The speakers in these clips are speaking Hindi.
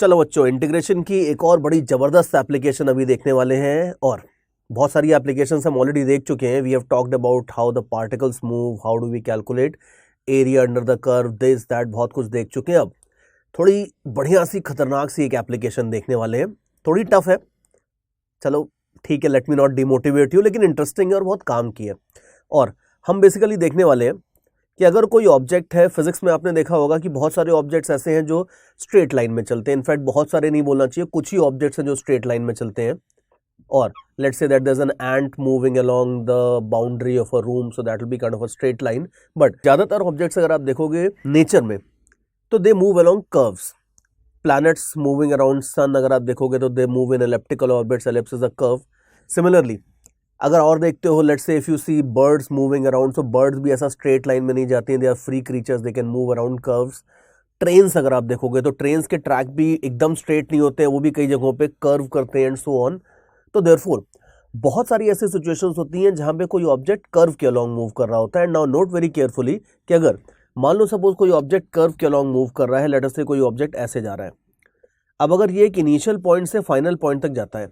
चलो बच्चों, इंटीग्रेशन की एक और बड़ी ज़बरदस्त एप्लीकेशन अभी देखने वाले हैं। और बहुत सारी एप्लीकेशंस हम ऑलरेडी देख चुके हैं। We have talked about how the particles move, how do we calculate area under the curve, this that, बहुत कुछ देख चुके हैं। अब थोड़ी बढ़िया सी खतरनाक सी एक एप्लीकेशन देखने वाले हैं। थोड़ी टफ है, चलो ठीक है, let me not demotivate you, लेकिन इंटरेस्टिंग है और बहुत काम की है। और हम बेसिकली देखने वाले हैं कि अगर कोई ऑब्जेक्ट है, फिजिक्स में आपने देखा होगा कि बहुत सारे ऑब्जेक्ट्स ऐसे हैं जो स्ट्रेट लाइन में चलते हैं। इनफैक्ट बहुत सारे नहीं बोलना चाहिए, कुछ ही ऑब्जेक्ट्स हैं जो स्ट्रेट लाइन में चलते हैं। और let's say that there is an ant moving along the boundary of a room, so that will be kind of a straight line. But ज्यादातर ऑब्जेक्ट्स अगर आप देखोगे नेचर में तो they move along curves. Planets moving around sun अगर आप देखोगे तो they move in elliptical orbits, ellipse is a curve. Similarly अगर और देखते हो, let's say if you see birds moving around, so birds भी ऐसा स्ट्रेट लाइन में नहीं जाती हैं, they are free creatures, they can move around curves. Trains अगर आप देखोगे तो ट्रेन्स के ट्रैक भी एकदम स्ट्रेट नहीं होते हैं, वो भी कई जगहों पे कर्व करते हैं एंड सो ऑन। तो देयरफॉर बहुत सारी ऐसी सिचुएशंस होती हैं जहां पे कोई ऑब्जेक्ट कर्व के अलोंग मूव कर रहा होता है। नाउ नोट वेरी केयरफुली कि अगर मान लो सपोज कोई ऑब्जेक्ट कर्व के अलोंग मूव कर रहा है, लेट अस से कोई ऑब्जेक्ट ऐसे जा रहा है। अब अगर ये एक इनिशियल पॉइंट से फाइनल पॉइंट तक जाता है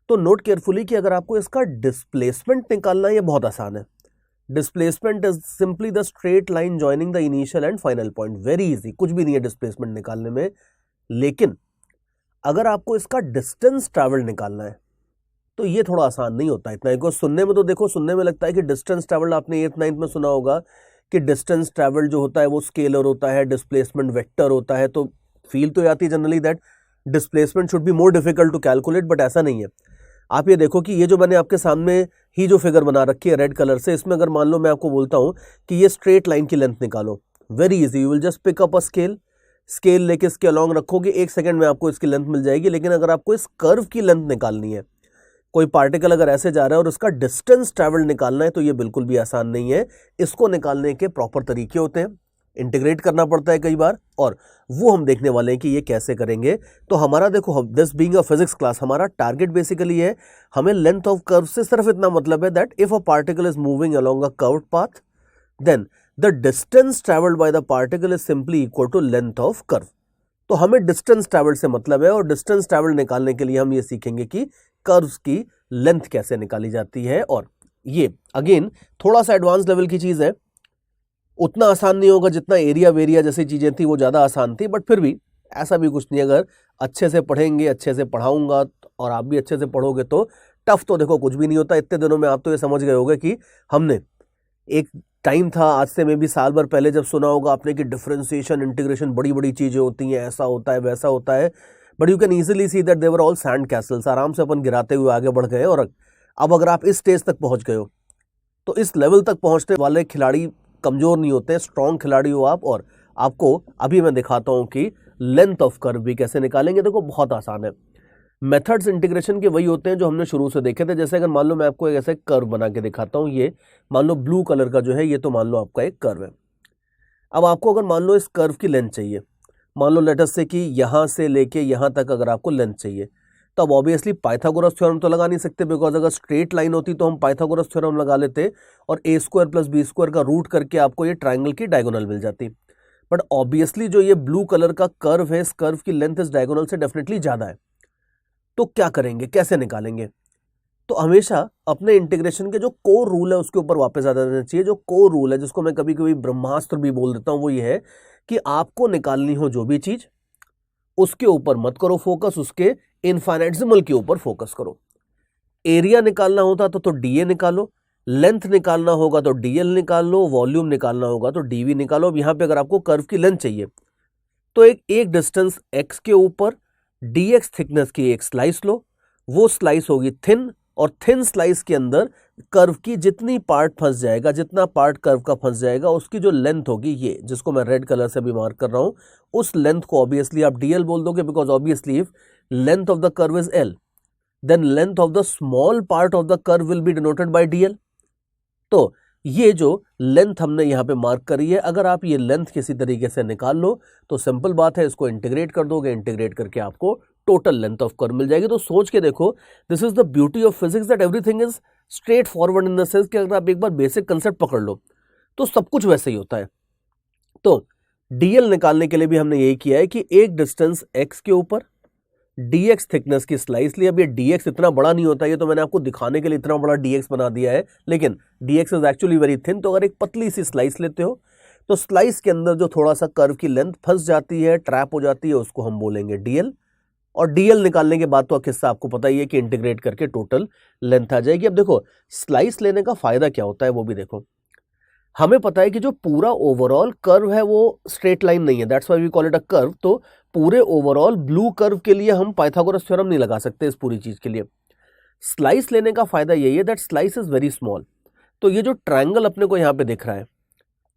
तो नोट केयरफुली कि अगर आपको इसका डिस्प्लेसमेंट निकालना है, ये बहुत आसान है। Displacement is simply the straight line joining the initial and final point. Very easy, कुछ भी नहीं है डिस्प्लेसमेंट निकालने में। लेकिन अगर आपको इसका डिस्टेंस ट्रैवल निकालना है तो ये थोड़ा आसान नहीं होता इतना। एक सुनने में तो देखो, सुनने में लगता है कि डिस्टेंस ट्रैवल, आपने 8th 9th में सुना होगा कि डिस्टेंस ट्रैवल जो होता है वो स्केलर होता है, डिस्प्लेसमेंट वेक्टर होता है। तो फील तो आती है generally that displacement should be more difficult to calculate, but ऐसा नहीं है। आप ये देखो कि ये जो मैंने आपके सामने ही जो फिगर बना रखी है रेड कलर से, इसमें अगर मान लो मैं आपको बोलता हूं कि ये स्ट्रेट लाइन की लेंथ निकालो, very easy, you will just pick up a scale लेके इसके अलॉन्ग रखोगे, 1 सेकंड में आपको इसकी लेंथ मिल जाएगी। लेकिन अगर आपको इस कर्व की लेंथ निकालनी है, कोई पार्टिकल अगर ऐसे जा रहा है और उसका डिस्टेंस ट्रैवल निकालना है, तो ये बिल्कुल भी आसान नहीं है। इसको निकालने के प्रॉपर तरीके होते हैं, इंटीग्रेट करना पड़ता है कई बार, और वो हम देखने वाले हैं कि ये कैसे करेंगे। तो हमारा देखो, this being a physics class, हमारा टारगेट बेसिकली है, हमें लेंथ ऑफ कर्व से सिर्फ इतना मतलब है that if a particle is moving along a curved path, then the distance travelled by the particle is simply equal to length of curve. तो हमें डिस्टेंस ट्रैवल से मतलब है, और डिस्टेंस ट्रैवल निकालने के लिए हम ये सीखेंगे कि कर्व्स की लेंथ कैसे निकाली जाती है। और ये अगेन थोड़ा सा एडवांस लेवल की चीज है, उतना आसान नहीं होगा जितना एरिया वेरिया जैसी चीजें थी वो ज्यादा आसान थी, बट फिर भी ऐसा भी कुछ नहीं। अगर अच्छे से पढ़ेंगे, अच्छे से पढ़ाऊंगा और आप भी अच्छे से पढ़ोगे तो टफ तो देखो कुछ भी नहीं होता। इतने दिनों में आप तो ये समझ गए होगे कि हमने एक टाइम था, आज से मे भी साल भर पहले, जब सुना होगा आपने कि डिफरेंशिएशन, इंटीग्रेशन बड़ी बड़ी चीजें होती हैं, ऐसा होता है वैसा होता है, but you can easily see that they were all sand Castle's. आराम से अपन गिराते हुए आगे बढ़ गए। और अब अगर आप इस स्टेज तक पहुंच गए हो तो इस लेवल तक पहुंचने वाले खिलाड़ी कमजोर नहीं होते, स्ट्रॉन्ग खिलाड़ी हो आप। और आपको अभी मैं दिखाता हूं कि लेंथ ऑफ कर्व भी कैसे निकालेंगे। देखो बहुत आसान है। मेथड्स इंटीग्रेशन के वही होते हैं जो हमने शुरू से देखे थे। जैसे अगर मान लो मैं आपको एक ऐसे कर्व बना के दिखाता हूं, ये मान लो ब्लू कलर का जो है, ये तो मान लो आपका एक कर्व है। अब आपको अगर मान लो इस कर्व की लेंथ चाहिए, मान लो लेट अस से कि यहां से लेके यहां तक अगर आपको लेंथ चाहिए, तो अब ऑब्वियसली पाइथागोरस थ्योरम तो लगा नहीं सकते, बिकॉज अगर स्ट्रेट लाइन होती तो हम पाइथागोरस थ्योरम लगा लेते और a square plus B square का रूट करके आपको ये ट्राइंगल की डायगोनल मिल जाती। बट ऑब्वियसली जो ये ब्लू कलर का कर्व है, इस कर्व की लेंथ इस डायगोनल से डेफिनेटली ज्यादा है। तो क्या करेंगे, कैसे निकालेंगे? तो हमेशा अपने इंटीग्रेशन के जो कोर रूल है उसके ऊपर वापस आ जाना चाहिए। जो कोर रूल है, जिसको मैं कभी कभी ब्रह्मास्त्र भी बोल देता हूं, वो ये है कि आपको निकालनी हो जो भी चीज, उसके ऊपर मत करो फोकस, उसके इनफाइनाइटसिमल के ऊपर फोकस करो। एरिया निकालना होता तो डीए निकालो, लेंथ निकालना होगा तो डीएल निकाल लो, वॉल्यूम निकालना होगा तो डीवी निकालो। अब यहां पे अगर आपको कर्व की लेंथ चाहिए तो एक डिस्टेंस एक्स के ऊपर डीएक्स थिकनेस की एक स्लाइस लो, वो स्लाइस होगी थिन, और थिन स्लाइस के अंदर कर्व की जितनी पार्ट फंस जाएगा, जितना पार्ट कर्व का फंस जाएगा, उसकी जो लेंथ होगी, ये जिसको मैं रेड कलर से भी मार्क कर रहा हूं, उस लेंथ को ऑब्वियसली आप डीएल बोल दोगे, because obviously if length of the curve is L, then length of the small part of the curve will be denoted by dl. तो ये जो लेंथ हमने यहां पे मार्क करी है, अगर आप ये लेंथ किसी तरीके से निकाल लो तो सिंपल बात है, इसको इंटीग्रेट कर दोगे, इंटीग्रेट करके आपको टोटल लेंथ ऑफ कर्व मिल जाएगी। तो सोच के देखो, this is the beauty of physics that everything is straight forward in the sense कि अगर आप एक बार बेसिक कंसेप्ट पकड़ लो तो सब कुछ वैसे ही होता है। तो डीएल निकालने के लिए भी हमने यही किया है कि एक डिस्टेंस x के ऊपर dx थिकनेस की स्लाइस ली। अब ये dx इतना बड़ा नहीं होता, ये तो मैंने आपको दिखाने के लिए इतना बड़ा dx बना दिया है, लेकिन dx is actually very thin. तो अगर एक पतली सी स्लाइस लेते हो तो स्लाइस के अंदर जो थोड़ा सा कर्व की लेंथ फंस जाती है, ट्रैप हो जाती है, उसको हम बोलेंगे dl। और dl निकालने के बाद तो किस्सा आपको पता ही है कि इंटीग्रेट करके टोटल लेंथ आ जाएगी। अब देखो स्लाइस लेने का फायदा क्या होता है वो भी देखो। हमें पता है कि जो पूरा ओवरऑल कर्व है वो स्ट्रेट लाइन नहीं है, that's why we call it a curve. तो पूरे ओवरऑल ब्लू कर्व के लिए हम पाइथागोरस थ्योरम नहीं लगा सकते इस पूरी चीज के लिए। स्लाइस लेने का फायदा यही है that slice is very small. तो ये जो ट्रायंगल अपने को यहाँ पे दिख रहा है,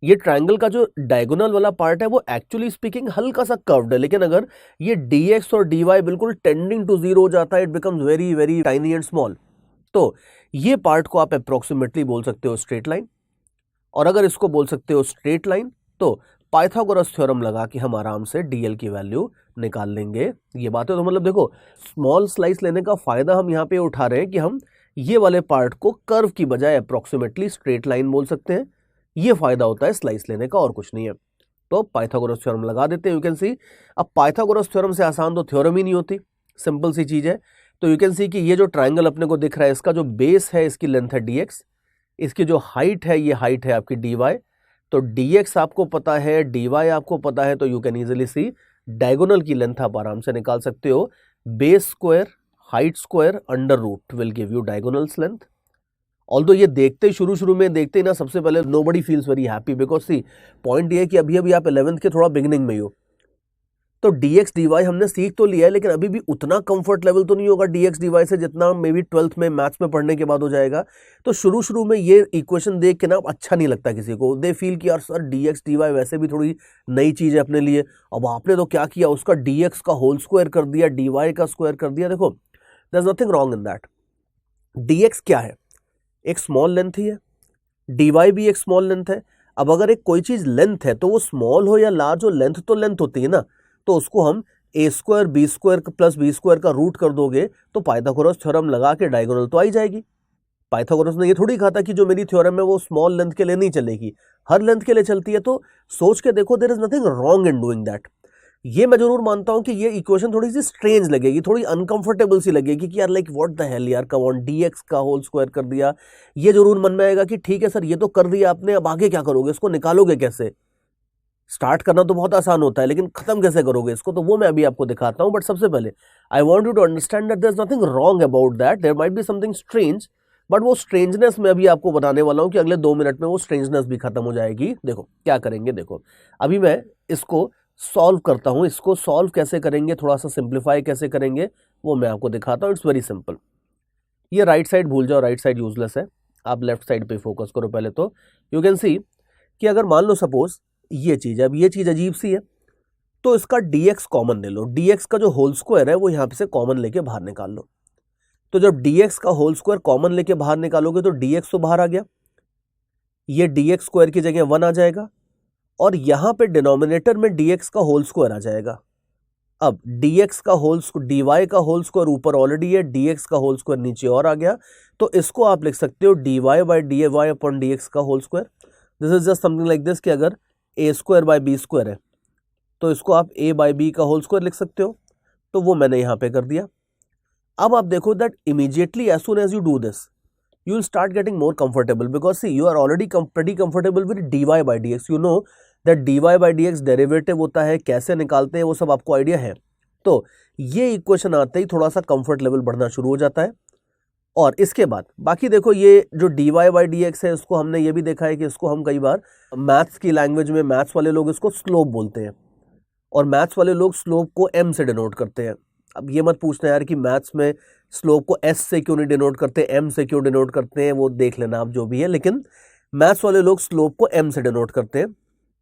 ये ट्रायंगल का जो डायगोनल वाला पार्ट है वो एक्चुअली स्पीकिंग हल्का सा कर्व्ड है, लेकिन अगर ये dx और dy बिल्कुल टेंडिंग टू जीरो हो जाता है, it becomes very very tiny and small. तो ये पार्ट को आप अप्रोक्सीमेटली बोल सकते हो स्ट्रेट लाइन, और अगर इसको बोल सकते हो स्ट्रेट लाइन तो पाइथागोरस थ्योरम लगा के हम आराम से डीएल की वैल्यू निकाल लेंगे। ये बात है। तो मतलब देखो स्मॉल स्लाइस लेने का फायदा हम यहाँ पे उठा रहे हैं कि हम ये वाले पार्ट को कर्व की बजाय अप्रोक्सीमेटली स्ट्रेट लाइन बोल सकते हैं। ये फायदा होता है स्लाइस लेने का और कुछ नहीं है। तो पाइथागोरस थ्योरम लगा देते हैं, यू कैन सी। अब पाइथागोरस थ्योरम से आसान तो थ्योरम ही नहीं होती, सिंपल सी चीज है। तो यू कैन सी कि ये जो ट्राइंगल अपने को दिख रहा है, इसका जो बेस है इसकी लेंथ है dx, इसकी जो हाइट है ये हाइट है आपकी dy। तो dx आपको पता है, dy आपको पता है, तो you can easily see diagonal की लेंथ आप आराम से निकाल सकते हो। Base square height square under root will give you diagonal's length. Although ये देखते ही शुरू में देखते ही ना सबसे पहले nobody feels very happy, because see point ये है कि अभी आप 11th के थोड़ा बिगिनिंग में ही हो। तो dx dy हमने सीख तो लिया है, लेकिन अभी भी उतना कंफर्ट लेवल तो नहीं होगा dx dy से जितना मे बी 12th में मैथ्स में पढ़ने के बाद हो जाएगा। तो शुरू में ये इक्वेशन देख के ना अच्छा नहीं लगता किसी को। दे फील कि यार सर dx dy वैसे भी थोड़ी नई चीज है अपने लिए, अब आपने तो क्या किया, उसका dx का होल स्क्वायर कर दिया, dy का स्क्वायर कर दिया। देखो there is nothing wrong in that. dx क्या है, एक स्मॉल लेंथ ही है, dy भी एक स्मॉल लेंथ है। अब अगर एक कोई चीज लेंथ है तो वो स्मॉल हो या लार्ज हो, लेंथ तो लेंथ होती है ना। तो उसको हम A square B square plus B square का रूट कर दोगे तो पाइथागोरस थ्योरम लगा के डायगोनल तो आ ही जाएगी। पाइथागोरस ने ये थोड़ी कहा था कि जो मेरी थ्योरम है वो स्मॉल लेंथ के लिए नहीं चलेगी, हर लेंथ के लिए चलती है। तो सोच के देखो, there is nothing wrong in doing that. ये मैं जरूर मानता हूं कि ये इक्वेशन थोड़ी सी स्ट्रेंज लगेगी, थोड़ी अनकंफर्टेबल सी लगेगी कि यार लाइक व्हाट द हेल यार, कम ऑन dx का होल स्क्वायर कर दिया। ये जरूर मन में आएगा कि ठीक है सर ये तो कर दिया आपने, अब आगे क्या करोगे, इसको निकालोगे कैसे। स्टार्ट करना तो बहुत आसान होता है, लेकिन खत्म कैसे करोगे इसको, तो वो मैं अभी आपको दिखाता हूं। बट सबसे पहले I want you to understand that there is nothing wrong about that, there might be something strange, but वो स्ट्रेंजनेस मैं अभी आपको बताने वाला हूं कि अगले 2 मिनट में वो स्ट्रेंजनेस भी खत्म हो जाएगी। देखो क्या करेंगे, देखो अभी मैं इसको सॉल्व करता हूं। इसको सॉल्व कैसे करेंगे, थोड़ा सा सिंप्लीफाई कैसे करेंगे, वो मैं आपको दिखाता हूं। It's very simple. ये राइट साइड भूल जाओ, राइट साइड यूजलेस है, आप लेफ्ट साइड पे फोकस करो पहले। तो यू कैन सी कि अगर मान लो सपोज ये चीज, अब ये चीज अजीब सी है, तो इसका dx कॉमन ले लो। dx का जो होल स्क्वायर है वो यहां से कॉमन लेके बाहर निकाल लो। तो जब dx का होल स्क्वायर कॉमन लेके बाहर निकालोगे तो dx तो बाहर आ गया, ये dx स्क्वायर की जगह 1 आ जाएगा, और यहां पे डिनोमिनेटर में dx का होल स्क्वायर आ जाएगा। अब dx का होल dy का होल स्क्वायर ऊपर ऑलरेडी है, dx का होल स्क्वायर नीचे और आ गया। तो इसको आप लिख सकते हो dy by dy upon dx का whole square. This is just something like this कि अगर A square by B square है तो इसको आप a बाई बी का होल स्क्वायर लिख सकते हो। तो वो मैंने यहां पे कर दिया। अब आप देखो that immediately as soon as you do this you will start getting more comfortable, because see you are already pretty comfortable with dy by dx. you know that dy by dx derivative होता है, कैसे निकालते हैं वो सब आपको आइडिया है। तो ये इक्वेशन आते ही थोड़ा सा कंफर्ट लेवल बढ़ना शुरू हो जाता है। और इसके बाद बाकी देखो, ये जो dy by dx है इसको हमने ये भी देखा है कि इसको हम कई बार मैथ्स की लैंग्वेज में, मैथ्स वाले लोग इसको स्लोप बोलते हैं, और मैथ्स वाले लोग स्लोप को m से डिनोट करते हैं। अब ये मत पूछना यार कि मैथ्स में स्लोप को s से क्यों नहीं डिनोट करते, m से क्यों डिनोट करते हैं, वो देख लेना आप जो भी है, लेकिन मैथ्स वाले लोग स्लोप को m से डिनोट करते हैं।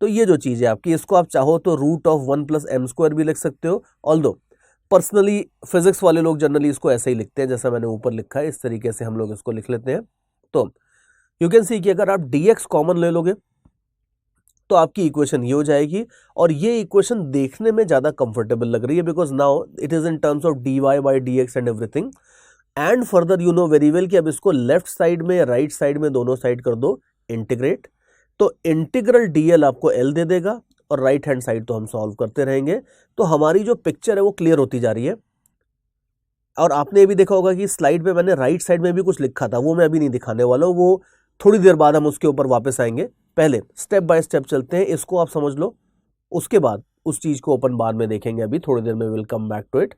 तो ये जो चीज़ है आपकी, इसको आप चाहो तो root of 1 plus M square भी लिख सकते हो। ऑल्दो पर्सनली फिजिक्स वाले लोग जनरली इसको ऐसे ही लिखते हैं जैसा मैंने ऊपर लिखा है, इस तरीके से हम लोग इसको लिख लेते हैं। तो यू कैन सी कि अगर आप dx कॉमन ले लोगे तो आपकी इक्वेशन ये हो जाएगी, और ये इक्वेशन देखने में ज़्यादा कंफर्टेबल लग रही है, because now it is in terms of dy by dx and everything. And further you know very well कि अब इसको लेफ्ट साइड में, राइट साइड में, दोनों साइड कर दो इंटीग्रेट। तो इंटीग्रल dl आपको l दे देगा, और राइट हैंड साइड तो हम सॉल्व करते रहेंगे। तो हमारी जो पिक्चर है वो क्लियर होती जा रही है। और आपने ये भी देखा होगा कि स्लाइड पे मैंने राइट साइड में भी कुछ लिखा था, वो मैं अभी नहीं दिखाने वाला हूँ, वो थोड़ी देर बाद हम उसके ऊपर वापस आएंगे। पहले स्टेप बाय स्टेप चलते हैं, इसको आप समझ लो, उसके बाद उस चीज को अपन बाद में देखेंगे, अभी थोड़ी देर में will come back to it.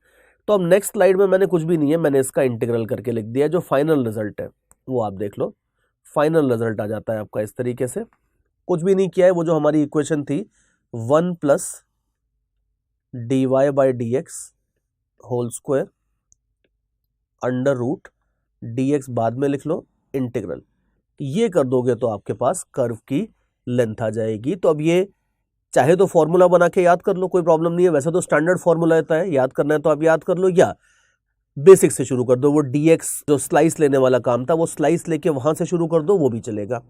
तो अब नेक्स्ट स्लाइड में मैंने कुछ भी नहीं है, मैंने इसका इंटीग्रल करके लिख दिया। जो फाइनल रिजल्ट है वो आप देख लो, फाइनल रिजल्ट आ जाता है आपका इस तरीके से। कुछ भी नहीं किया है, वो जो हमारी इक्वेशन थी 1 plus dy by D X whole square under root dx बाद में लिख लो इंटीग्रल, ये कर दोगे तो आपके पास कर्व की लेंथ आ जाएगी। तो अब ये चाहे तो फॉर्मूला बना के याद कर लो, कोई प्रॉब्लम नहीं है, वैसे तो स्टैंडर्ड फॉर्मूला रहता है, याद करना है तो आप याद कर लो, या बेसिक से शुरू कर दो। वो dx जो स्लाइस लेने वाला काम था वो स्लाइस लेके वहां से शुरू कर दो, वो भी चलेगा।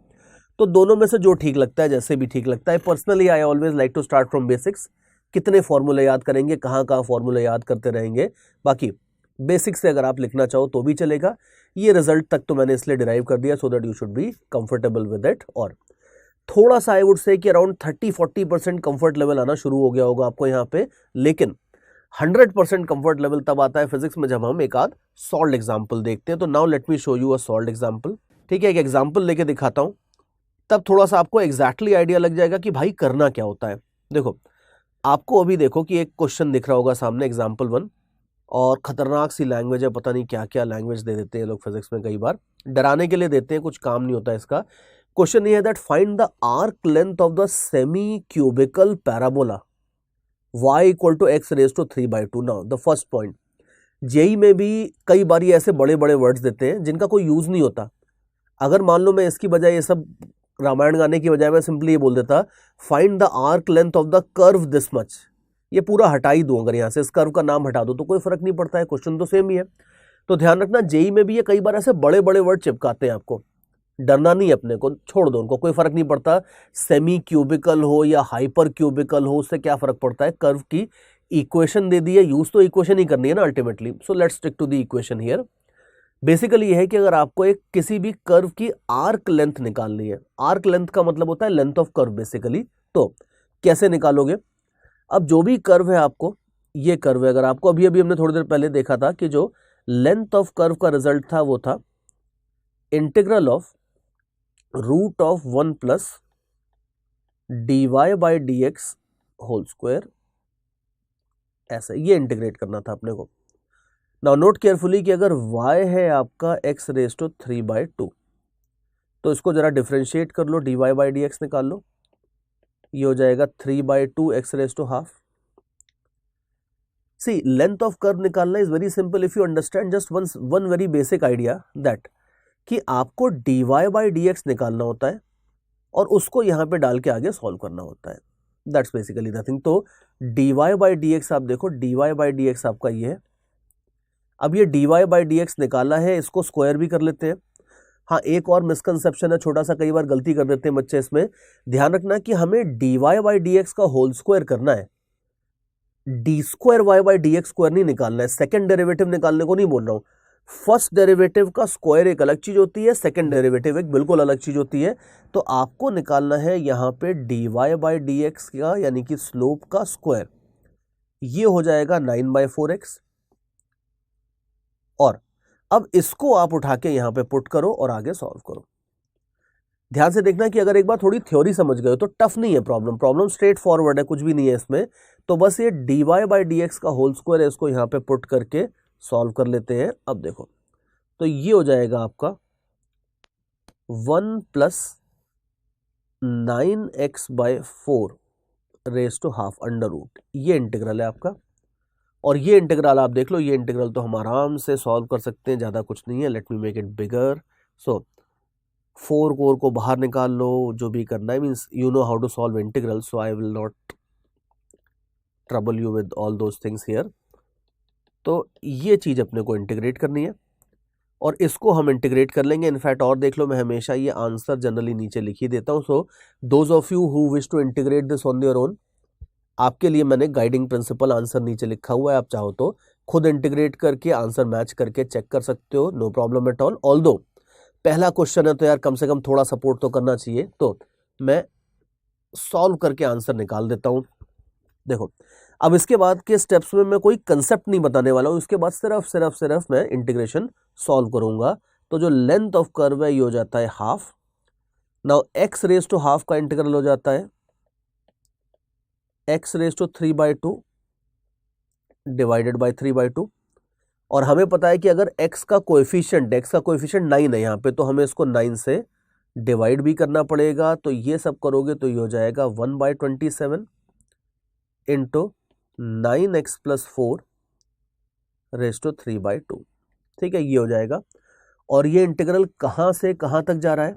तो दोनों में से जो ठीक लगता है, जैसे भी ठीक लगता है। Personally I always like to start from basics. कितने फॉर्मूले याद करेंगे, कहाँ कहाँ फॉर्मूले याद करते रहेंगे, बाकी बेसिक से अगर आप लिखना चाहो तो भी चलेगा। ये रिजल्ट तक तो मैंने इसलिए डिराइव कर दिया so that you should be comfortable with it. और थोड़ा सा आई वुड से कि अराउंड 30-40% कंफर्ट लेवल आना शुरू हो गया होगा आपको यहाँ पे, लेकिन 100% कंफर्ट लेवल तब आता है फिजिक्स में जब हम एक आध सॉल्व्ड एग्जाम्पल देखते हैं। तो now let me show you a solved example. ठीक है, एक एग्जाम्पल लेके दिखाता हूं, तब थोड़ा सा आपको एग्जैक्टली आइडिया लग जाएगा कि भाई करना क्या होता है। देखो, आपको अभी देखो कि एक क्वेश्चन दिख रहा होगा सामने, एग्जाम्पल 1, और खतरनाक सी लैंग्वेज है, पता नहीं क्या क्या लैंग्वेज दे देते हैं लोग फिजिक्स में, कई बार डराने के लिए देते हैं, कुछ काम नहीं होता इसका। क्वेश्चन ये है that find the arc length of the semi cubical parabola y equal to X raise to 3/2। Now the first point, JEE में भी कई बार ये ऐसे बड़े बड़े वर्ड्स देते हैं जिनका कोई यूज नहीं होता। अगर मान लो मैं इसकी बजाय ये सब रामायण गाने की बजाय मैं सिंपली ये बोल देता find the arc length of the curve this much, ये पूरा हटा ही दूं, अगर यहाँ से इस कर्व का नाम हटा दो तो कोई फर्क नहीं पड़ता है, क्वेश्चन तो सेम ही है। तो ध्यान रखना, जेई में भी ये कई बार ऐसे बड़े बड़े वर्ड चिपकाते हैं, आपको डरना नहीं, अपने को छोड़ दो, उनको कोई फर्क नहीं पड़ता। सेमी क्यूबिकल हो या हाइपर क्यूबिकल हो, उससे क्या फर्क पड़ता है। कर्व की इक्वेशन दे दी है, यूज तो इक्वेशन ही करनी है ना ultimately. So let's stick to the equation here. Basically ये है कि अगर आपको एक किसी भी कर्व की आर्क लेंथ निकालनी है, आर्क लेंथ का मतलब होता है लेंथ ऑफ कर्व बेसिकली, तो कैसे निकालोगे। अब जो भी कर्व है आपको, ये कर्व है, अगर आपको अभी अभी हमने थोड़ी देर पहले देखा था कि जो लेंथ ऑफ कर्व का रिजल्ट था वो था integral of root of 1 plus dy by D X whole square, ऐसा ये इंटीग्रेट करना था अपने को। नाउ नोट केयरफुली कि अगर y है आपका x रेज टू 3/2, तो इसको जरा डिफरेंशिएट कर लो, dy बाई डी एक्स निकाल लो, ये हो जाएगा 3/2 x raise to half. See length of curve निकालना is very simple if you understand just one very basic idea that कि आपको dy बाई डी एक्स निकालना होता है और उसको यहां पे डाल के आगे सॉल्व करना होता है, दैट्स बेसिकली नथिंग। तो dy बाई डी एक्स आप देखो, dy बाई डी एक्स आपका ये है। अब ये dy बाई डी एक्स निकाला है, इसको स्क्वायर भी कर लेते हैं। हाँ, एक और मिसकंसेप्शन है छोटा सा, कई बार गलती कर देते हैं बच्चे इसमें, ध्यान रखना कि हमें dy बाई डी एक्स का होल स्क्वायर करना है, D square Y by D X square नहीं निकालना है। सेकंड डेरिवेटिव निकालने को नहीं बोल रहा हूं, फर्स्ट डेरिवेटिव का स्क्वायर एक अलग चीज होती है, सेकंड डेरिवेटिव एक बिल्कुल अलग चीज होती है। तो आपको निकालना है यहां पे dy बाई डी एक्स का, यानी कि स्लोप का स्क्वायर, ये हो जाएगा 9/4x। और अब इसको आप उठा के यहां पे पुट करो और आगे सॉल्व करो। ध्यान से देखना कि अगर एक बार थोड़ी थ्योरी समझ गए तो टफ नहीं है प्रॉब्लम स्ट्रेट फॉरवर्ड है, कुछ भी नहीं है इसमें। तो बस ये dy बाई डी एक्स का होल स्क्वायर है, इसको यहां पे पुट करके सॉल्व कर लेते हैं। अब देखो, तो ये हो जाएगा आपका 1 plus 9x/4 raise to half under root, ये इंटीग्रल है आपका। और ये इंटीग्रल आप देख लो, ये इंटीग्रल तो हम आराम से सॉल्व कर सकते हैं, ज़्यादा कुछ नहीं है। Let me make it bigger. So 4 को बाहर निकाल लो, जो भी करना है, means you know how to solve integral, so I will not trouble you with all those things here. तो ये चीज़ अपने को इंटीग्रेट करनी है और इसको हम इंटीग्रेट कर लेंगे। इनफैक्ट और देख लो, मैं हमेशा ये आंसर जनरली नीचे लिख ही देता हूँ। So those of you who wish to integrate this on your own, आपके लिए मैंने गाइडिंग प्रिंसिपल आंसर नीचे लिखा हुआ है, आप चाहो तो खुद इंटीग्रेट करके आंसर मैच करके चेक कर सकते हो, no problem at all. Although पहला क्वेश्चन है तो यार कम से कम थोड़ा सपोर्ट तो करना चाहिए। तो मैं सॉल्व करके आंसर निकाल देता हूं। देखो, अब इसके बाद के स्टेप्स में मैं कोई कंसेप्ट नहीं बताने वाला हूं, इसके बाद सिर्फ मैं इंटीग्रेशन सॉल्व करूंगा। तो जो लेंथ ऑफ कर्व है ये हो जाता है half. Now X raise to half का इंटीग्रल हो जाता है X raise to 3/2 divided by 3/2। और हमें पता है कि अगर x का कोएफिशिएंट 9 है यहाँ पे, तो हमें इसको 9 से डिवाइड भी करना पड़ेगा। तो ये सब करोगे तो ये हो जाएगा 1/27 इंटू 9x+4 रेज टू 3/2। ठीक है, ये हो जाएगा। और ये इंटीग्रल कहाँ से कहाँ तक जा रहा है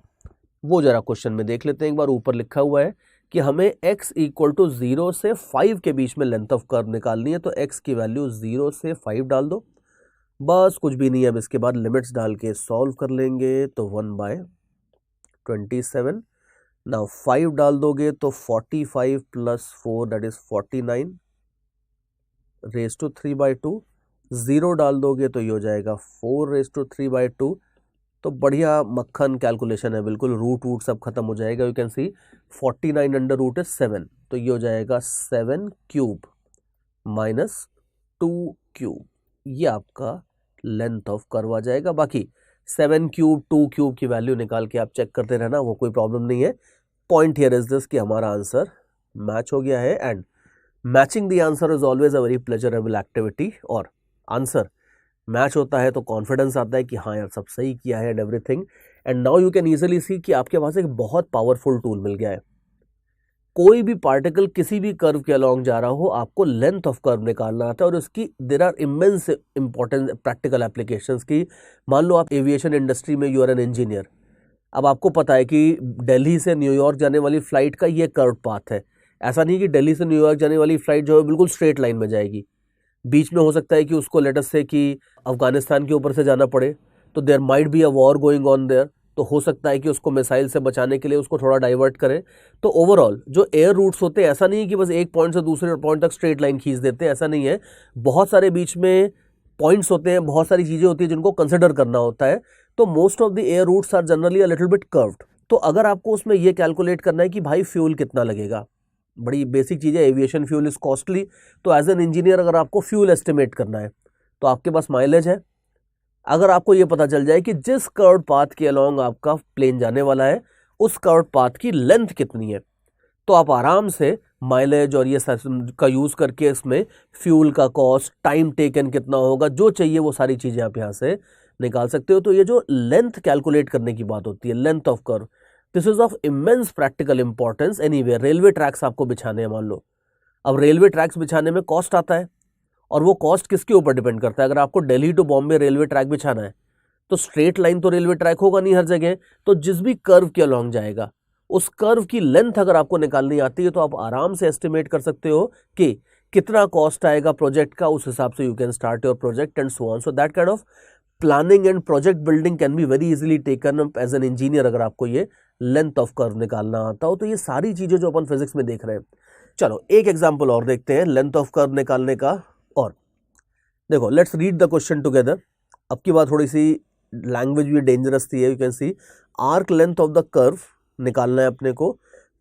वो जरा क्वेश्चन में देख लेते हैं एक बार। ऊपर लिखा हुआ है कि हमें x = 0 से 5 के बीच में लेंथ ऑफ कर्व निकालनी है। तो x की वैल्यू 0 से 5 डाल दो, बस कुछ भी नहीं है। अब इसके बाद लिमिट्स डाल के सॉल्व कर लेंगे। तो 1/27, नाउ 5 डाल दोगे तो 45 + 4 दैट इज 49 रेज टू 3/2। 0 डाल दोगे तो ये हो जाएगा 4 रेज टू 3/2। तो बढ़िया मक्खन कैलकुलेशन है, बिल्कुल रूट सब खत्म हो जाएगा। You can see 49 under root is 7, तो ये हो जाएगा 7³ माइनस 2³। ये आपका लेंथ ऑफ कर्व आ जाएगा। बाकी 7³ 2³ की वैल्यू निकाल के आप चेक करते रहना, वो कोई प्रॉब्लम नहीं है। पॉइंट हियर इज दिस कि हमारा आंसर मैच हो गया है, and matching the answer is always a very pleasurable activity. और आंसर मैच होता है तो कॉन्फिडेंस आता है कि हाँ यार सब सही किया है and everything. And now you can easily सी कि आपके पास एक बहुत पावरफुल टूल मिल गया है। कोई भी पार्टिकल किसी भी कर्व के अलोंग जा रहा हो, आपको लेंथ ऑफ कर्व निकालना आता है। और उसकी there are immense important practical applications की। मान लो आप एविएशन इंडस्ट्री में यू आर एन इंजीनियर। अब आपको पता है कि दिल्ली से न्यूयॉर्क जाने वाली फ्लाइट का ये कर्व पाथ है। ऐसा नहीं कि दिल्ली से न्यूयॉर्क जाने वाली फ्लाइट जो है बिल्कुल स्ट्रेट लाइन में जाएगी, बीच में हो सकता है कि उसको लेटर से कि अफगानिस्तान के ऊपर से जाना पड़े, तो there might be a war going on there, तो हो सकता है कि उसको मिसाइल से बचाने के लिए उसको थोड़ा डाइवर्ट करें। तो ओवरऑल जो एयर रूट्स होते हैं, ऐसा नहीं है कि बस एक पॉइंट से दूसरे पॉइंट तक स्ट्रेट लाइन खींच देते हैं, ऐसा नहीं है। बहुत सारे बीच में पॉइंट्स होते हैं, बहुत सारी चीज़ें होती हैं जिनको कंसिडर करना होता है। तो most of the air routes are generally a little bit curved. तो अगर आपको उसमें ये कैलकुलेट करना है कि भाई फ्यूल कितना लगेगा, बड़ी बेसिक चीज़ है, एविएशन फ्यूल इज कॉस्टली। तो एज एन इंजीनियर अगर आपको फ्यूल एस्टिमेट करना है तो आपके पास माइलेज है। अगर आपको ये पता चल जाए कि जिस कर्व पाथ के अलोंग आपका प्लेन जाने वाला है उस कर्व पाथ की लेंथ कितनी है, तो आप आराम से माइलेज और ये का यूज करके इसमें फ्यूल का कॉस्ट, टाइम टेकन कितना होगा, जो चाहिए वो सारी चीजें आप यहां से निकाल सकते हो। तो ये जो लेंथ कैलकुलेट करने की बात होती है, length of curve, this is of immense practical importance. Anyway railway tracks आपको बिछाने हैं मान लो। अब रेलवे ट्रैक्स बिछाने में कॉस्ट आता है, और वो कॉस्ट किसके ऊपर डिपेंड करता है। अगर आपको Delhi to Bombay railway track बिछाना है तो स्ट्रेट लाइन तो रेलवे ट्रैक होगा नहीं हर जगह, तो जिस भी कर्व के अलोंग जाएगा उस कर्व की लेंथ अगर आपको निकालनी आती है तो आप आराम से एस्टिमेट कर सकते हो कि कितना कॉस्ट आएगा प्रोजेक्ट का। उस हिसाब से you can start your project and so on. So that kind of planning and project building can be very easily taken up as an engineer, अगर आपको ये लेंथ ऑफ कर्व निकालना आता हो। तो ये सारी चीजें जो अपन फिजिक्स में देख रहे हैं, चलो एक एग्जाम्पल और देखते हैं लेंथ ऑफ कर्व निकालने का। और देखो, let's read the question together. अब की बात थोड़ी सी लैंग्वेज भी डेंजरस थी है। You can C arc length of the curve निकालना है अपने को।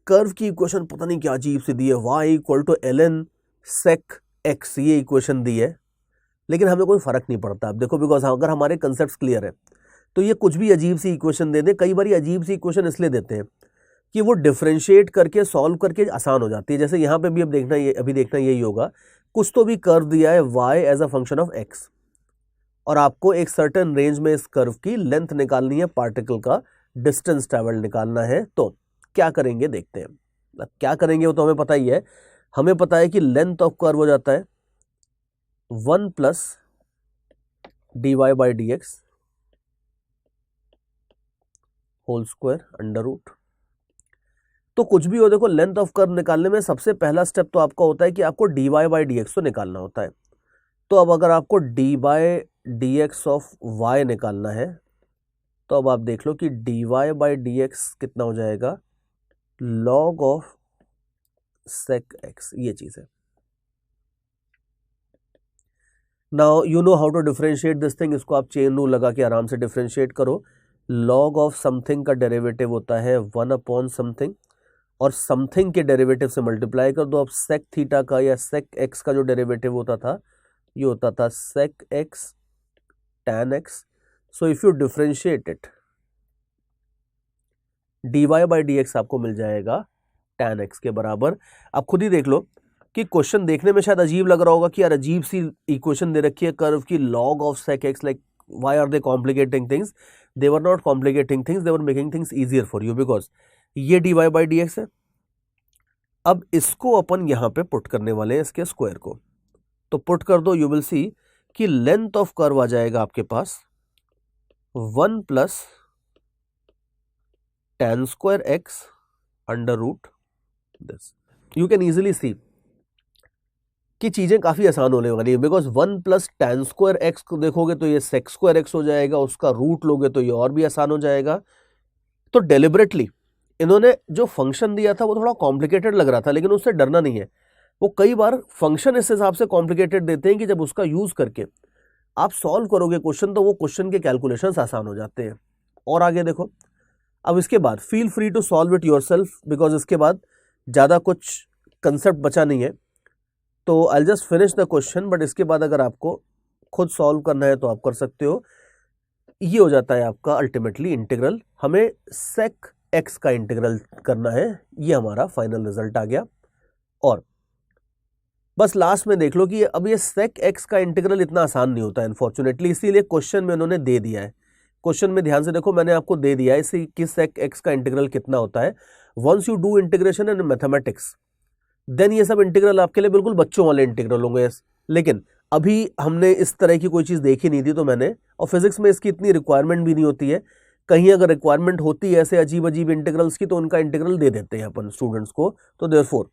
कर्व की इक्वेशन पता नहीं क्या अजीब सी दी है, y = ln sec x, ये इक्वेशन दी है, लेकिन हमें कोई फर्क नहीं पड़ता। अब देखो, बिकॉज अगर हमारे कंसेप्ट क्लियर है तो ये कुछ भी अजीब सी इक्वेशन दे दे। कई बार अजीब सी इक्वेशन इसलिए देते हैं कि वो डिफरेंशिएट करके सॉल्व करके आसान हो जाती है। जैसे यहाँ पे भी अब देखना, ये अभी देखना यही होगा, कुछ तो भी कर्व दिया है y as a function of x, और आपको एक सर्टेन रेंज में इस कर्व की लेंथ निकालनी है, पार्टिकल का डिस्टेंस ट्रेवल निकालना है। तो क्या करेंगे देखते हैं। अब क्या करेंगे वो तो हमें पता ही है। हमें पता है कि लेंथ ऑफ कर्व हो जाता है 1 + dy/dx whole square under root. तो कुछ भी हो, देखो लेंथ ऑफ कर्व निकालने में सबसे पहला स्टेप तो आपका होता है कि आपको dy/dx तो निकालना होता है। तो अब अगर आपको dy/dx ऑफ y निकालना है तो अब आप देख लो कि dy/dx कितना हो जाएगा, log ऑफ sec x, ये चीज है। Now you know how to differentiate this thing. इसको आप चेन रूल लगा के आराम से डिफरेंशिएट करो। log ऑफ समथिंग का डेरिवेटिव होता है 1/समथिंग, और समथिंग के डेरिवेटिव से मल्टीप्लाई कर दो। अब सेक थीटा का या सेक एक्स का जो डेरिवेटिव होता था ये होता था sec X tan x. So if you differentiate it dy by D X आपको मिल जाएगा tan x के बराबर। आप खुद ही देख लो कि क्वेश्चन देखने में शायद अजीब लग रहा होगा कि यार अजीब सी इक्वेशन दे रखी है कर्व की log of sec x, like why are they complicating things? They were not complicating things, they were making things easier for you, because ये dy बाई डी एक्स है। अब इसको अपन यहां पे पुट करने वाले हैं इसके स्क्वायर को, तो पुट कर दो, यू विल सी कि लेंथ ऑफ कर्व आ जाएगा आपके पास 1 plus tan square x under root this. You can easily see कि चीजें काफी आसान होने वाली है, because 1 plus tan square X को देखोगे तो ये sec स्क्वायर एक्स हो जाएगा, उसका रूट लोगे तो ये और भी आसान हो जाएगा। तो डेलिबरेटली इन्होंने जो फंक्शन दिया था वो थोड़ा कॉम्प्लिकेटेड लग रहा था, लेकिन उससे डरना नहीं है। वो कई बार फंक्शन इस हिसाब से कॉम्प्लिकेटेड देते हैं कि जब उसका यूज करके आप सॉल्व करोगे क्वेश्चन तो वो क्वेश्चन के कैलकुलेशंस आसान हो जाते हैं। और आगे देखो, अब इसके बाद feel free to solve it yourself, because इसके बाद ज़्यादा कुछ कंसेप्ट बचा नहीं है। तो I just finish the question, but इसके बाद अगर आपको खुद सॉल्व करना है तो आप कर सकते हो। ये हो जाता है आपका अल्टीमेटली इंटीग्रल, हमें सेक एक्स का इंटीग्रल करना है, ये हमारा फाइनल रिजल्ट आ गया। और बस लास्ट में देख लो कि अब ये सेक एक्स का इंटीग्रल इतना आसान नहीं होता है अनफॉर्चुनेटली, इसीलिए क्वेश्चन में उन्होंने दे दिया है। क्वेश्चन में ध्यान से देखो, मैंने आपको दे दिया है इसी कि सेक एक्स का इंटीग्रल कितना होता है। Once you do integration in mathematics then ये सब इंटीग्रल आपके लिए बिल्कुल बच्चों वाले इंटीग्रल होंगे। लेकिन अभी हमने इस तरह की कोई चीज़ देखी नहीं थी तो मैंने, और फिजिक्स में इसकी इतनी रिक्वायरमेंट भी नहीं होती है, कहीं अगर रिक्वायरमेंट होती है ऐसे अजीब अजीब इंटीग्रल्स की तो उनका इंटीग्रल दे देते हैं अपन स्टूडेंट्स को। तो देयरफॉर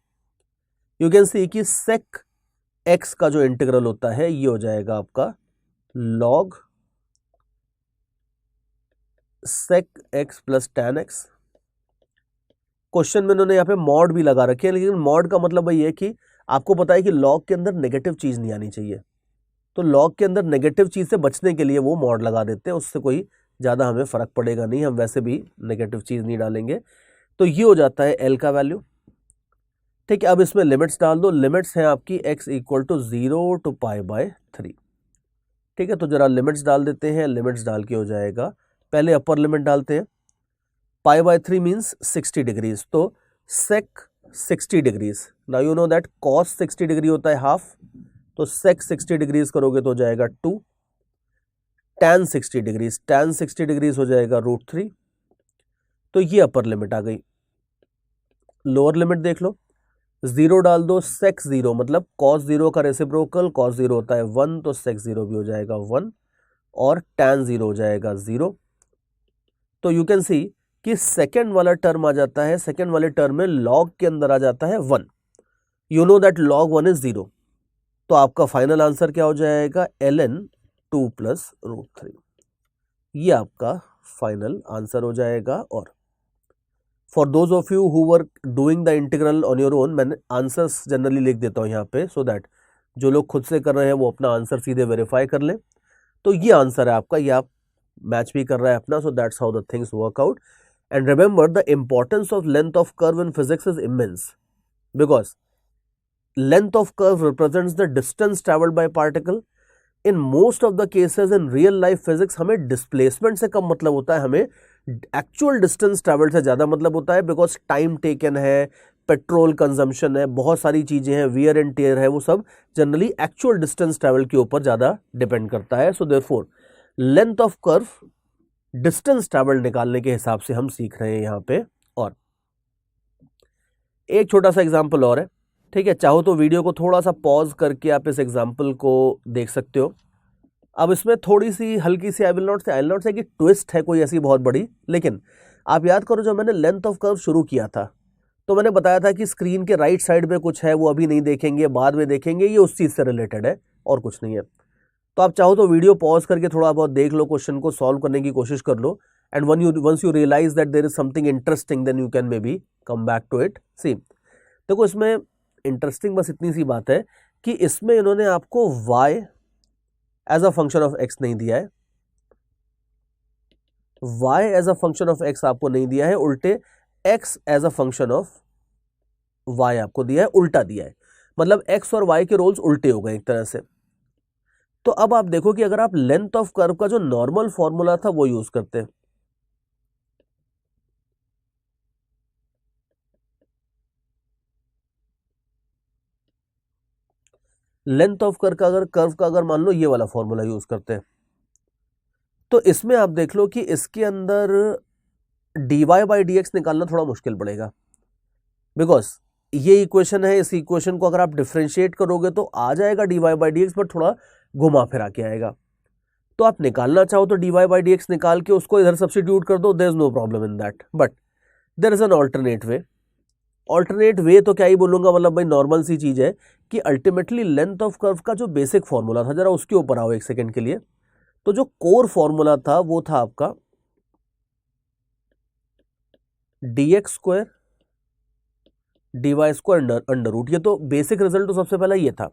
यू कैन सी कि सेक एक्स का जो इंटीग्रल होता है ये हो जाएगा आपका log sec X plus tan X. Question में उन्होंने यहाँ पे मॉड भी लगा रखे हैं, लेकिन मॉड का मतलब ये है कि आपको पता है कि log के अंदर नेगेटिव चीज नहीं आनी चाहिए, तो log के अंदर नेगेटिव चीज से बचने के लिए वो मॉड लगा देते हैं, उससे कोई ज़्यादा हमें फर्क पड़ेगा नहीं, हम वैसे भी नेगेटिव चीज़ नहीं डालेंगे। तो ये हो जाता है L का वैल्यू। ठीक है, अब इसमें लिमिट्स डाल दो, लिमिट्स हैं आपकी x equal to 0 to pi by 3। ठीक है, तो जरा लिमिट्स डाल देते हैं, लिमिट्स डाल के हो जाएगा, पहले अपर लिमिट डालते हैं, पाई बाय 3 मीन्स 60 डिग्रीज, तो सेक 60 degrees. Now you know that cos 60 degree होता है हाफ, तो सेक 60 डिग्रीज करोगे तो हो जाएगा 2, tan 60 डिग्रीज, tan 60 डिग्रीज हो जाएगा √3। तो ये अपर लिमिट आ गई। लोअर लिमिट देख लो, 0 डाल दो, सेक 0 मतलब cos 0 का रेसिप्रोकल, cos 0 होता है 1, तो सेक 0 भी हो जाएगा 1, और tan 0 हो जाएगा 0। तो यू कैन सी कि सेकेंड वाला टर्म आ जाता है, सेकेंड वाले टर्म में log के अंदर आ जाता है 1। You know that log 1 is 0, तो आपका फाइनल आंसर क्या हो जाएगा, ln 2 प्लस √3। ये आपका फाइनल आंसर हो जाएगा। और for those of you who were doing the integral on your own, मैंने आंसर्स जनरली लिख देता हूँ यहाँ पे, सो दैट जो लोग खुद से कर रहे हैं वो अपना आंसर सीधे वेरीफाई कर लें। तो ये आंसर है आपका, ये आप मैच भी कर रहा है अपना, so that's how the things work out. And remember the importance of length of curve in physics is immense, because length of curve represents the distance travelled by particle. In most of the cases in real life physics हमें डिस्प्लेसमेंट से कम मतलब होता है, हमें एक्चुअल डिस्टेंस ट्रैवल से ज़्यादा मतलब होता है, बिकॉज टाइम टेकन है, पेट्रोल कंजम्पशन है, बहुत सारी चीज़ें हैं, वियर एंड टेयर है, वो सब जनरली एक्चुअल डिस्टेंस ट्रैवल के ऊपर ज़्यादा डिपेंड करता है। So therefore length of curve distance travel निकालने के हिसाब से हम सीख रहे हैं यहाँ पे। और एक छोटा सा एग्जाम्पल और है, ठीक है, चाहो तो वीडियो को थोड़ा सा पॉज करके आप इस एग्जाम्पल को देख सकते हो। अब इसमें थोड़ी सी हल्की सी आई विल नॉट से कि ट्विस्ट है कोई ऐसी बहुत बड़ी, लेकिन आप याद करो जब मैंने लेंथ ऑफ कर्व शुरू किया था तो मैंने बताया था कि स्क्रीन के राइट साइड में कुछ है, वो अभी नहीं देखेंगे, बाद में देखेंगे, ये उस चीज़ से रिलेटेड है और कुछ नहीं है। तो आप चाहो तो वीडियो पॉज करके थोड़ा बहुत देख लो, क्वेश्चन को सॉल्व करने की कोशिश कर लो, and once you realise that there is something interesting then you can maybe come back to it. See देखो, इसमें इंटरेस्टिंग बस इतनी सी बात है कि इसमें इन्होंने आपको y as a function of x नहीं दिया है, y as a function of x आपको नहीं दिया है, उल्टे x as a function of y आपको दिया है, उल्टा दिया है, मतलब x और y के रोल्स उल्टे हो गए एक तरह से। तो अब आप देखो कि अगर आप लेंथ ऑफ कर्व का जो नॉर्मल फॉर्मूला था वो यूज करते हैं, लेंथ ऑफ कर्व का अगर मान लो ये वाला फॉर्मूला यूज करते हैं, तो इसमें आप देख लो कि इसके अंदर dy बाई डी एक्स निकालना थोड़ा मुश्किल पड़ेगा, बिकॉज ये इक्वेशन है, इस इक्वेशन को अगर आप डिफ्रेंशिएट करोगे तो आ जाएगा dy by D x, but थोड़ा घुमा फिरा के आएगा। तो आप निकालना चाहो तो dy बाई डी एक्स निकाल के उसको इधर सब्स्टिट्यूट कर दो, there is no problem in that, but there is an alternate way. Alternate way तो क्या ही बोलूंगा, मतलब भाई नॉर्मल सी चीज है कि अल्टीमेटली लेंथ ऑफ कर्व का जो बेसिक फॉर्मूला था, जरा उसके ऊपर आओ एक सेकंड के लिए। तो जो कोर फॉर्मूला था वो था आपका dx square dy square under root, ये तो बेसिक रिजल्ट तो सबसे पहला ये था।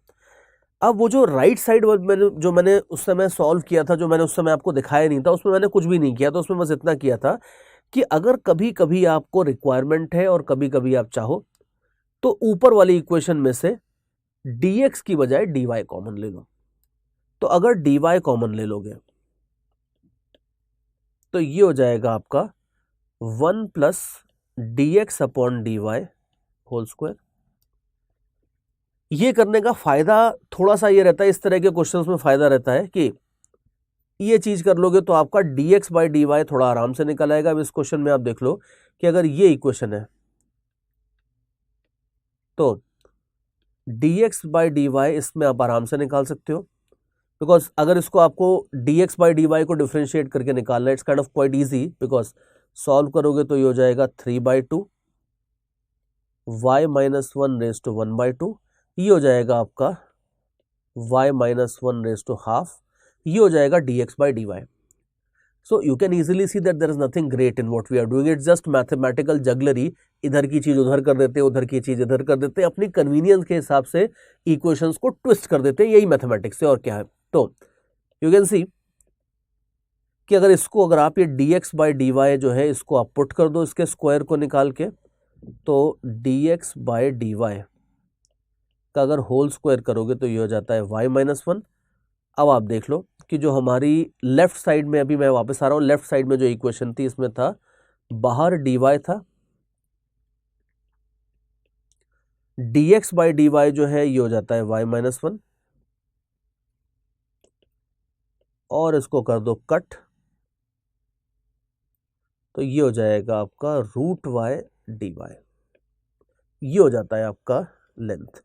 अब वो जो राइट साइड मैंने उस समय सॉल्व किया था, जो मैंने उस समय आपको दिखाया नहीं था, उसमें मैंने कुछ भी नहीं किया था, उसमें बस इतना किया था कि अगर कभी कभी आपको रिक्वायरमेंट है और कभी कभी आप चाहो तो ऊपर वाली इक्वेशन में से dx की बजाय dy कॉमन ले लो। तो अगर dy कॉमन ले लोगे तो ये हो जाएगा आपका 1 plus dx upon dy whole square. ये करने का फायदा थोड़ा सा ये रहता है, इस तरह के क्वेश्चंस में फायदा रहता है कि ये चीज कर लोगे तो आपका dx बाई डी वाई थोड़ा आराम से निकल आएगा। अब इस क्वेश्चन में आप देख लो कि अगर ये इक्वेशन है तो dx बाई डी वाई इसमें आप आराम से निकाल सकते हो, बिकॉज अगर इसको आपको dx बाई डी वाई को डिफ्रेंशिएट करके निकालना है, it's kind of quite easy, because solve करोगे तो ये हो जाएगा 3/2 y माइनस 1 रेज टू 1/2, ये हो जाएगा आपका y minus 1 raise to half, ये हो जाएगा dx by D Y. So you can easily see that there is nothing great in what we are doing, it's just mathematical jugglery. इधर की चीज उधर कर देते हैं, उधर की चीज इधर कर देते हैं, अपनी कन्वीनियंस के हिसाब से इक्वेशंस को ट्विस्ट कर देते हैं, यही मैथमेटिक्स है और क्या है। तो यू कैन सी कि अगर आप ये dx बाई डी वाई जो है इसको आप पुट कर दो इसके स्क्वायर को निकाल के, तो dx बाई डी वाई का अगर होल स्क्वायर करोगे तो ये हो जाता है y माइनस 1। अब आप देख लो कि जो हमारी लेफ्ट साइड में, अभी मैं वापस आ रहा हूं, लेफ्ट साइड में जो इक्वेशन थी इसमें था बाहर dy था, dx बाई डी वाई जो है ये हो जाता है y माइनस 1, और इसको कर दो कट तो ये हो जाएगा आपका रूट y डी वाई, ये हो जाता है आपका लेंथ।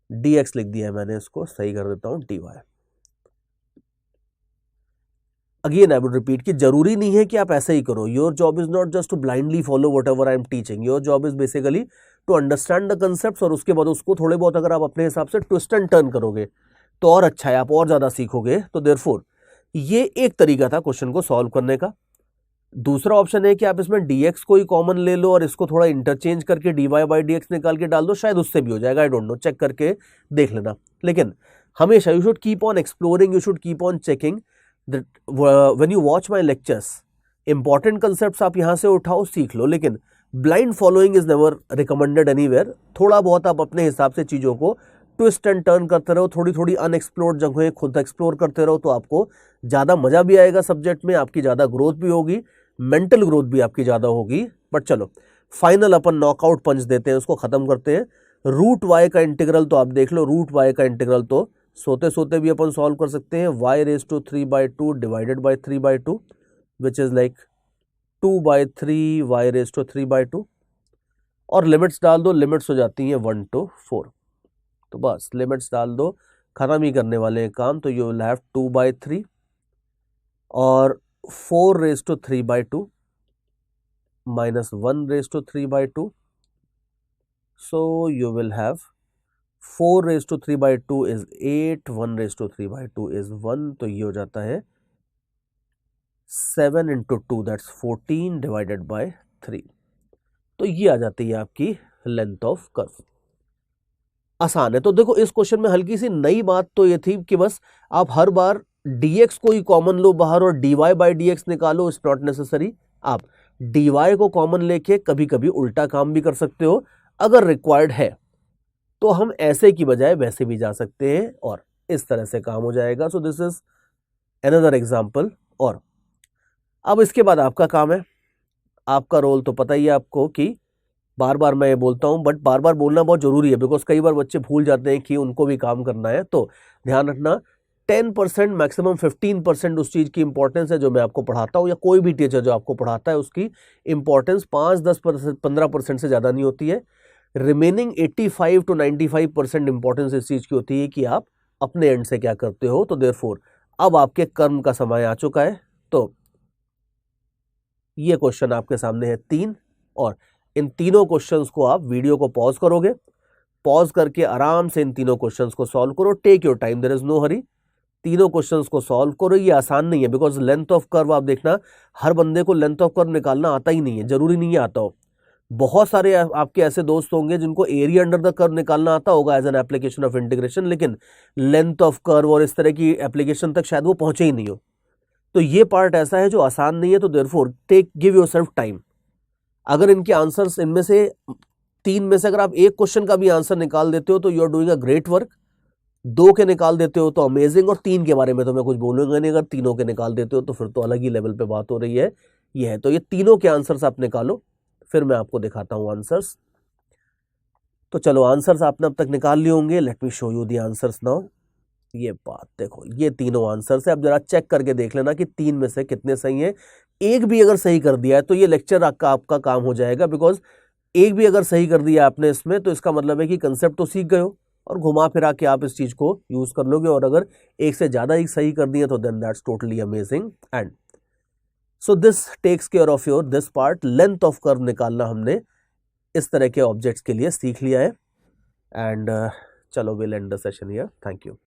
dx लिख दिया है मैंने, इसको सही कर देता हूं dy। Again I would repeat कि जरूरी नहीं है कि आप ऐसे ही करो, your job is not just to blindly follow whatever I am teaching, your job is basically to understand the concept, और उसके बाद उसको थोड़े बहुत अगर आप अपने हिसाब से ट्विस्ट एंड टर्न करोगे तो और अच्छा है, आप और ज्यादा सीखोगे। तो देयरफॉर ये एक तरीका था क्वेश्चन को सॉल्व करने का। दूसरा ऑप्शन है कि आप इसमें dx को ही कॉमन ले लो और इसको थोड़ा इंटरचेंज करके dy बाई डी एक्स निकाल के डाल दो, शायद उससे भी हो जाएगा, आई डोंट नो, चेक करके देख लेना। लेकिन हमेशा you should keep on exploring, you should keep on checking that when you watch my lectures, important concepts आप यहाँ से उठाओ, सीख लो, लेकिन blind following is never recommended anywhere. थोड़ा बहुत आप अपने हिसाब से चीज़ों को ट्विस्ट एंड टर्न करते रहो, थोड़ी थोड़ी अनएक्सप्लोर्ड जगहें खुद एक्सप्लोर करते रहो, तो आपको ज़्यादा मज़ा भी आएगा सब्जेक्ट में, आपकी ज़्यादा ग्रोथ भी होगी, मेंटल ग्रोथ भी आपकी ज़्यादा होगी। बट चलो फाइनल अपन नॉकआउट पंच देते हैं, उसको ख़त्म करते हैं। रूट वाई का इंटीग्रल तो आप देख लो, रूट वाई का इंटीग्रल तो सोते सोते भी अपन सॉल्व कर सकते हैं, y raise to 3/2 divided by 3/2 which is like 2/3 y raise to 3/2, और लिमिट्स डाल दो, लिमिट्स हो जाती हैं 1 to 4, तो बस लिमिट्स डाल दो, ख़त्म ही करने वाले हैं काम। तो यू विल हैव 2/3 और 4 raise to 3/2 minus 1 raise to 3/2, so you will have 4 raise to 3/2 is 8, 1 raise to 3/2 is 1, तो ये हो जाता है 7 into 2 दैट्स 14 डिवाइडेड बाय 3, तो ये आ जाती है आपकी लेंथ ऑफ कर्व। आसान है। तो देखो इस क्वेश्चन में हल्की सी नई बात तो ये थी कि बस आप हर बार dx को ही कॉमन लो बाहर और dy बाई डी एक्स निकालो, इट्स नॉट नेसेसरी। आप dy को कॉमन लेके कभी कभी उल्टा काम भी कर सकते हो, अगर रिक्वायर्ड है तो हम ऐसे की बजाय वैसे भी जा सकते हैं और इस तरह से काम हो जाएगा। So this is another example. और अब इसके बाद आपका काम है, आपका रोल तो पता ही है आपको कि बार बार मैं ये बोलता हूं, बट बार बार बोलना बहुत जरूरी है बिकॉज कई बार बच्चे भूल जाते हैं कि उनको भी काम करना है। तो ध्यान रखना, 10% मैक्सिमम 15% उस चीज की इंपॉर्टेंस है जो मैं आपको पढ़ाता हूं, या कोई भी टीचर जो आपको पढ़ाता है उसकी इंपॉर्टेंस 5-10% 15% से ज्यादा नहीं होती है। रिमेनिंग 85 to 95% इंपॉर्टेंस इस चीज की होती है कि आप अपने एंड से क्या करते हो। तो देयरफॉर अब आपके कर्म का समय आ चुका है। तो ये क्वेश्चन आपके सामने है 3, और इन तीनों क्वेश्चंस को आप वीडियो को पॉज करोगे, पॉज करके आराम से इन तीनों क्वेश्चंस को सॉल्व करो। Take your time, there is no hurry. तीनों क्वेश्चंस को सॉल्व करो। ये आसान नहीं है बिकॉज लेंथ ऑफ कर्व आप देखना, हर बंदे को लेंथ ऑफ कर्व निकालना आता ही नहीं है, जरूरी नहीं है आता हो। बहुत सारे आपके ऐसे दोस्त होंगे जिनको एरिया अंडर द कर्व निकालना आता होगा as an application of integration, लेकिन लेंथ ऑफ कर्व और इस तरह की एप्लीकेशन तक शायद वो पहुंचे ही नहीं हो। तो ये पार्ट ऐसा है जो आसान नहीं है। तो देयरफॉर गिव योरसेल्फ टाइम। अगर इनके आंसर्स, इनमें से 3 में से अगर आप एक क्वेश्चन का भी आंसर निकाल देते हो तो you are doing a great work. 2 के निकाल देते हो तो अमेजिंग, और 3 के बारे में तो मैं कुछ बोलूंगा नहीं। अगर तीनों के निकाल देते हो तो फिर तो अलग ही लेवल पे बात हो रही है। ये है, तो ये तीनों के आंसर्स आप निकालो, फिर मैं आपको दिखाता हूं आंसर्स। तो चलो, आंसर्स आपने अब तक निकाल लिए होंगे। Let me show you the answers now. ये बात देखो, ये तीनों आंसर्स है। अब जरा चेक करके देख लेना कि 3 में से कितने सही हैं। एक भी अगर सही कर दिया है तो ये लेक्चर आपका काम हो जाएगा, बिकॉज एक भी अगर सही कर दिया आपने इसमें तो इसका मतलब है कि कंसेप्ट तो सीख गए हो और घुमा फिरा के आप इस चीज को यूज कर लोगे। और अगर एक से ज्यादा ही सही कर दिया तो then that's totally amazing. And so this takes care of your this part. Length of curve निकालना हमने इस तरह के ऑब्जेक्ट्स के लिए सीख लिया है। एंड चलो, will and the session here. Thank you.